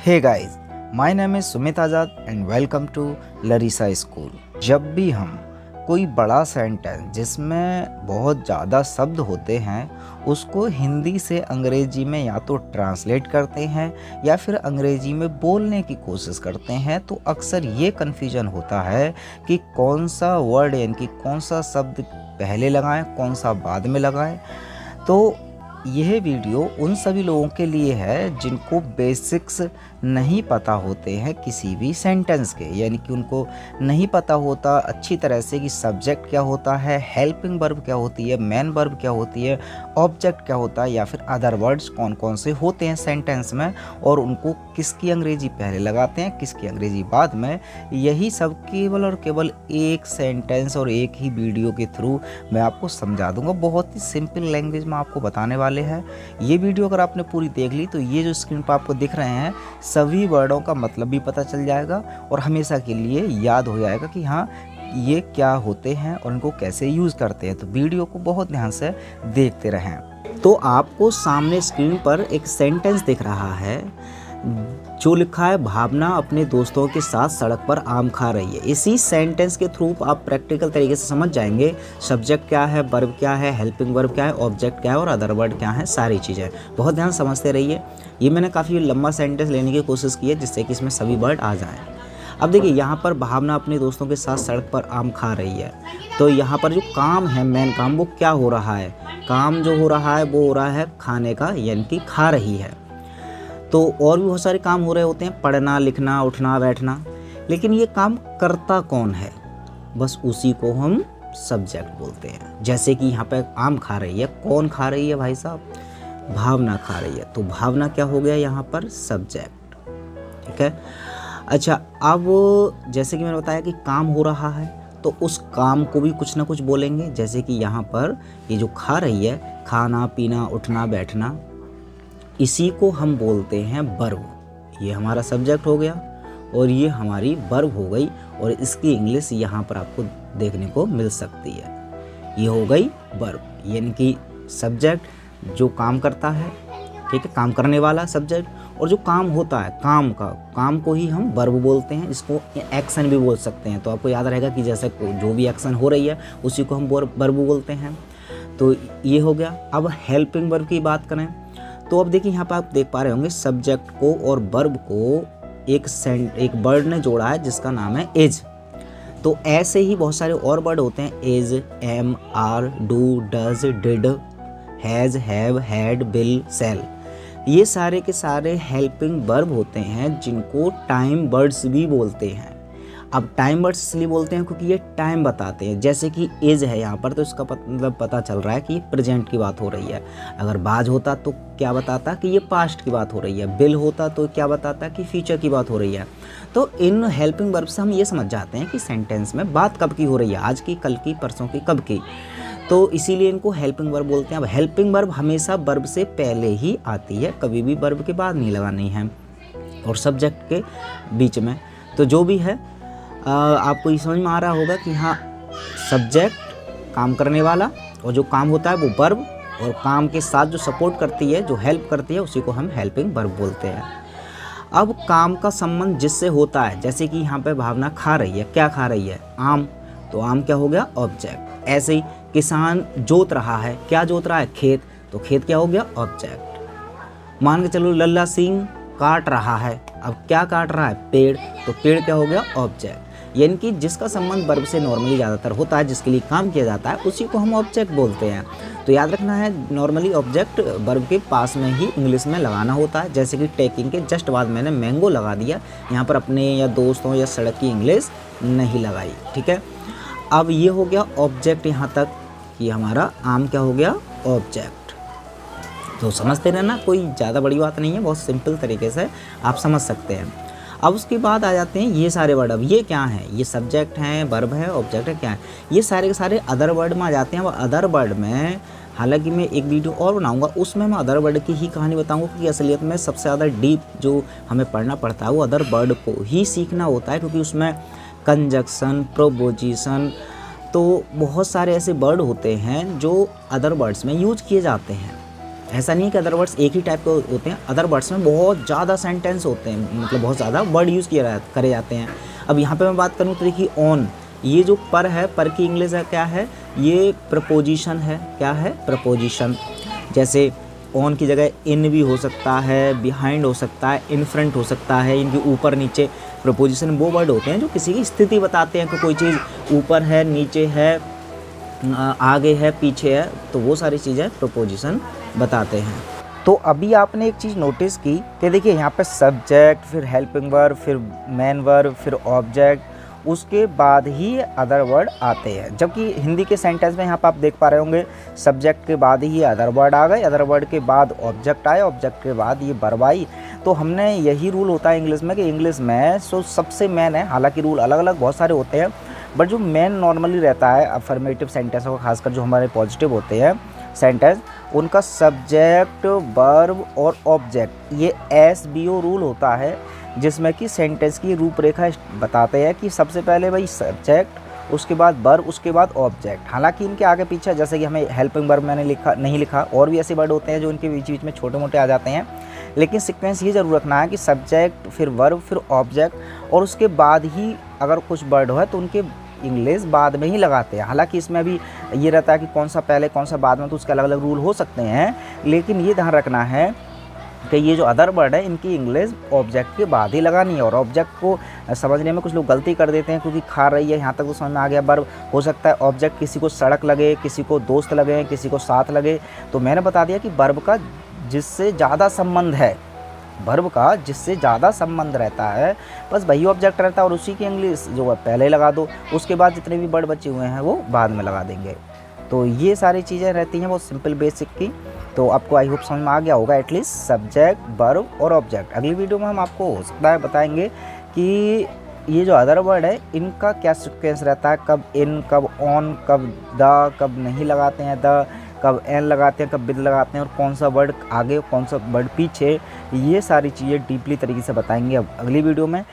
Hey guys, my name is Sumit Azad and welcome to Larisa school. जब भी हम कोई बड़ा सेंटेंस जिसमें बहुत ज़्यादा शब्द होते हैं उसको हिंदी से अंग्रेजी में या तो ट्रांसलेट करते हैं या फिर अंग्रेजी में बोलने की कोशिश करते हैं तो अक्सर ये कन्फ्यूजन होता है कि कौन सा वर्ड यानी कि कौन सा शब्द पहले लगाएं कौन सा बाद में लगाएं। तो यह वीडियो उन सभी लोगों के लिए है जिनको बेसिक्स नहीं पता होते हैं किसी भी सेंटेंस के, यानी कि उनको नहीं पता होता अच्छी तरह से कि सब्जेक्ट क्या होता है, हेल्पिंग वर्ब क्या होती है, मेन वर्ब क्या होती है, ऑब्जेक्ट क्या होता है या फिर अदर वर्ड्स कौन कौन से होते हैं सेंटेंस में और उनको किसकी अंग्रेजी पहले लगाते हैं किसकी अंग्रेजी बाद में। यही सब केवल और केवल एक सेंटेंस और एक ही वीडियो के थ्रू मैं आपको समझा दूंगा। बहुत ही सिंपल लैंग्वेज में आपको बताने वाले हैं। ये वीडियो अगर आपने पूरी देख ली तो ये जो स्क्रीन पर आपको दिख रहे हैं सभी वर्डों का मतलब भी पता चल जाएगा और हमेशा के लिए याद हो जाएगा कि हाँ ये क्या होते हैं और इनको कैसे यूज़ करते हैं। तो वीडियो को बहुत ध्यान से देखते रहें। तो आपको सामने स्क्रीन पर एक सेंटेंस दिख रहा है जो लिखा है, भावना अपने दोस्तों के साथ सड़क पर आम खा रही है। इसी सेंटेंस के थ्रू आप प्रैक्टिकल तरीके से समझ जाएंगे सब्जेक्ट क्या है, वर्ब क्या है, हेल्पिंग वर्ब क्या है, ऑब्जेक्ट क्या है और अदर वर्ड क्या है, सारी चीज़ें बहुत ध्यान समझते रहिए। ये मैंने काफ़ी लंबा सेंटेंस लेने की कोशिश की है जिससे कि इसमें सभी वर्ड आ जाएँ। अब देखिए यहाँ पर भावना अपने दोस्तों के साथ सड़क पर आम खा रही है, तो यहाँ पर जो काम है मेन काम वो क्या हो रहा है, काम जो हो रहा है वो हो रहा है खाने का, यानी कि खा रही है। तो और भी बहुत सारे काम हो रहे होते हैं, पढ़ना लिखना उठना बैठना, लेकिन ये काम करता कौन है, बस उसी को हम सब्जेक्ट बोलते हैं। जैसे कि यहाँ पे आम खा रही है, कौन खा रही है भाई साहब, भावना खा रही है, तो भावना क्या हो गया यहाँ पर सब्जेक्ट। ठीक है, अच्छा अब जैसे कि मैंने बताया कि काम हो रहा है तो उस काम को भी कुछ ना कुछ बोलेंगे। जैसे कि यहाँ पर ये जो खा रही है, खाना पीना उठना बैठना, इसी को हम बोलते हैं वर्ब। ये हमारा सब्जेक्ट हो गया और ये हमारी वर्ब हो गई और इसकी इंग्लिश यहाँ पर आपको देखने को मिल सकती है। ये हो गई वर्ब, यानी कि सब्जेक्ट जो काम करता है, ठीक है, काम करने वाला सब्जेक्ट, और जो काम होता है काम को ही हम वर्ब बोलते हैं। इसको एक्शन भी बोल सकते हैं। तो आपको याद रहेगा कि जैसे जो भी एक्शन हो रही है उसी को हम वर्ब बोलते हैं। तो ये हो गया। अब हेल्पिंग वर्ब की बात करें तो अब देखिए यहाँ पर आप देख पा रहे होंगे सब्जेक्ट को और वर्ब को एक वर्ड ने जोड़ा है जिसका नाम है एज। तो ऐसे ही बहुत सारे और वर्ड होते हैं, is, am, are, do, does, did, has, have, had, will, shall. ये सारे के सारे हेल्पिंग वर्ब होते हैं जिनको टाइम वर्ड्स भी बोलते हैं। अब टाइम वर्ड्स इसलिए बोलते हैं क्योंकि ये टाइम बताते हैं। जैसे कि एज है यहाँ पर तो इसका मतलब पता चल रहा है कि ये प्रेजेंट की बात हो रही है। अगर बाज होता तो क्या बताता कि ये पास्ट की बात हो रही है, बिल होता तो क्या बताता कि फ्यूचर की बात हो रही है। तो इन हेल्पिंग वर्ब से हम ये समझ जाते हैं कि सेंटेंस में बात कब की हो रही है, आज की, कल की, परसों की, कब की। तो इसीलिए इनको हेल्पिंग वर्ब बोलते हैं। अब हेल्पिंग वर्ब हमेशा वर्ब से पहले ही आती है, कभी भी वर्ब के बाद नहीं लगानी है और सब्जेक्ट के बीच में। तो जो भी है आपको ये समझ में आ रहा होगा कि हाँ सब्जेक्ट काम करने वाला और जो काम होता है वो वर्ब, और काम के साथ जो सपोर्ट करती है, जो हेल्प करती है, उसी को हम हेल्पिंग वर्ब बोलते हैं। अब काम का संबंध जिससे होता है, जैसे कि यहाँ पे भावना खा रही है, क्या खा रही है, आम, तो आम क्या हो गया ऑब्जेक्ट। ऐसे ही किसान जोत रहा है, क्या जोत रहा है, खेत, तो खेत क्या हो गया ऑब्जेक्ट। मान के चलो लल्ला सिंह काट रहा है, अब क्या काट रहा है, पेड़, तो पेड़ क्या हो गया ऑब्जेक्ट। यानी कि जिसका संबंध वर्ब से नॉर्मली ज़्यादातर होता है, जिसके लिए काम किया जाता है, उसी को हम ऑब्जेक्ट बोलते हैं। तो याद रखना है नॉर्मली ऑब्जेक्ट वर्ब के पास में ही इंग्लिश में लगाना होता है। जैसे कि टेकिंग के जस्ट बाद मैंने मैंगो लगा दिया, यहाँ पर अपने या दोस्तों या सड़क की इंग्लिश नहीं लगाई। ठीक है, अब ये हो गया ऑब्जेक्ट यहाँ तक कि हमारा आम क्या हो गया ऑब्जेक्ट। तो समझते रहना, कोई ज़्यादा बड़ी बात नहीं है, बहुत सिंपल तरीके से आप समझ सकते हैं। अब उसके बाद आ जाते हैं ये सारे वर्ड। अब ये क्या है, ये सब्जेक्ट हैं, वर्ब है, ऑब्जेक्ट है, क्या है, ये सारे के सारे अदर वर्ड में आ जाते हैं। और अदर वर्ड में हालांकि मैं एक वीडियो और बनाऊंगा, उसमें मैं अदर वर्ड की ही कहानी बताऊंगा क्योंकि असलियत में सबसे ज़्यादा डीप जो हमें पढ़ना पड़ता है वो अदर वर्ड को ही सीखना होता है, क्योंकि उसमें कंजक्शन, प्रोपोजिशन, तो बहुत सारे ऐसे वर्ड होते हैं जो अदर वर्ड्स में यूज किए जाते हैं। ऐसा नहीं है कि अदर वर्ड्स एक ही टाइप के होते हैं, अदर वर्ड्स में बहुत ज़्यादा सेंटेंस होते हैं, मतलब बहुत ज़्यादा वर्ड यूज़ करे जाते हैं। अब यहाँ पे मैं बात करूँ तो देखिए ऑन, ये जो पर है, पर की इंग्लिश है क्या है, ये प्रपोजिशन है। क्या है? प्रपोजिशन। जैसे ऑन की जगह इन भी हो सकता है, बिहाइंड हो सकता है, इन फ्रंट हो सकता है, इनके ऊपर नीचे। प्रपोजिशन वो वर्ड होते हैं जो किसी की स्थिति बताते हैं कि कोई चीज़ ऊपर है, नीचे है, आगे है, पीछे है, तो वो सारी चीज़ें प्रपोजिशन बताते हैं। तो अभी आपने एक चीज़ नोटिस की कि देखिए यहाँ पे सब्जेक्ट, फिर हेल्पिंग वर्ब, फिर मेन वर्ब, फिर ऑब्जेक्ट, उसके बाद ही अदर वर्ड आते हैं। जबकि हिंदी के सेंटेंस में यहाँ पर आप देख पा रहे होंगे सब्जेक्ट के बाद ही अदर वर्ड आ गए, अदर वर्ड के बाद ऑब्जेक्ट आए, ऑब्जेक्ट के बाद ये वर्ब आई। तो हमने यही रूल होता है इंग्लिश में कि इंग्लिश में सबसे मेन है, हालांकि रूल अलग अलग बहुत सारे होते हैं, बट जो मेन नॉर्मली रहता है अफर्मेटिव सेंटेंस को, खासकर जो हमारे पॉजिटिव होते हैं सेंटेंस, उनका सब्जेक्ट, वर्ब और ऑब्जेक्ट, ये SVO रूल होता है, जिसमें कि सेंटेंस की रूपरेखा बताते हैं कि सबसे पहले भाई सब्जेक्ट, उसके बाद वर्ब, उसके बाद ऑब्जेक्ट। हालांकि इनके आगे पीछे, जैसे कि हमें हेल्पिंग वर्ब मैंने नहीं लिखा, और भी ऐसे वर्ड होते हैं जो इनके बीच बीच में छोटे मोटे आ जाते हैं, लेकिन सीक्वेंस ये जरूर रखना है कि सब्जेक्ट, फिर वर्ब, फिर ऑब्जेक्ट, और उसके बाद ही अगर कुछ वर्ड हो तो उनके इंग्लिश बाद में ही लगाते हैं। हालांकि इसमें अभी ये रहता है कि कौन सा पहले कौन सा बाद में, तो उसके अलग अलग रूल हो सकते हैं, लेकिन ये ध्यान रखना है कि ये जो अदर वर्ड है इनकी इंग्लिश ऑब्जेक्ट के बाद ही लगानी है। और ऑब्जेक्ट को समझने में कुछ लोग गलती कर देते हैं, क्योंकि खा रही है यहाँ तक तो समझ में आ गया, वर्ब हो सकता है ऑब्जेक्ट किसी को सड़क लगे, किसी को दोस्त लगे, किसी को साथ लगे। तो मैंने बता दिया कि वर्ब का जिससे ज़्यादा संबंध है, वर्ब का जिससे ज़्यादा संबंध रहता है, बस वही ऑब्जेक्ट रहता है, और उसी की इंग्लिश जो है पहले लगा दो, उसके बाद जितने भी वर्ड बचे हुए हैं वो बाद में लगा देंगे। तो ये सारी चीज़ें रहती हैं बहुत सिंपल बेसिक की। तो आपको आई होप समझ में आ गया होगा एटलीस्ट सब्जेक्ट, वर्ब और ऑब्जेक्ट। अगली वीडियो में हम आपको हो सकता है बताएंगे कि ये जो अदर वर्ड है इनका क्या सीक्वेंस रहता है, कब इन, कब ऑन, कब द, कब नहीं लगाते हैं द, कब एन लगाते हैं, कब विद लगाते हैं, और कौन सा वर्ड आगे कौन सा वर्ड पीछे, ये सारी चीज़ें डीपली तरीके से बताएंगे अब अगली वीडियो में।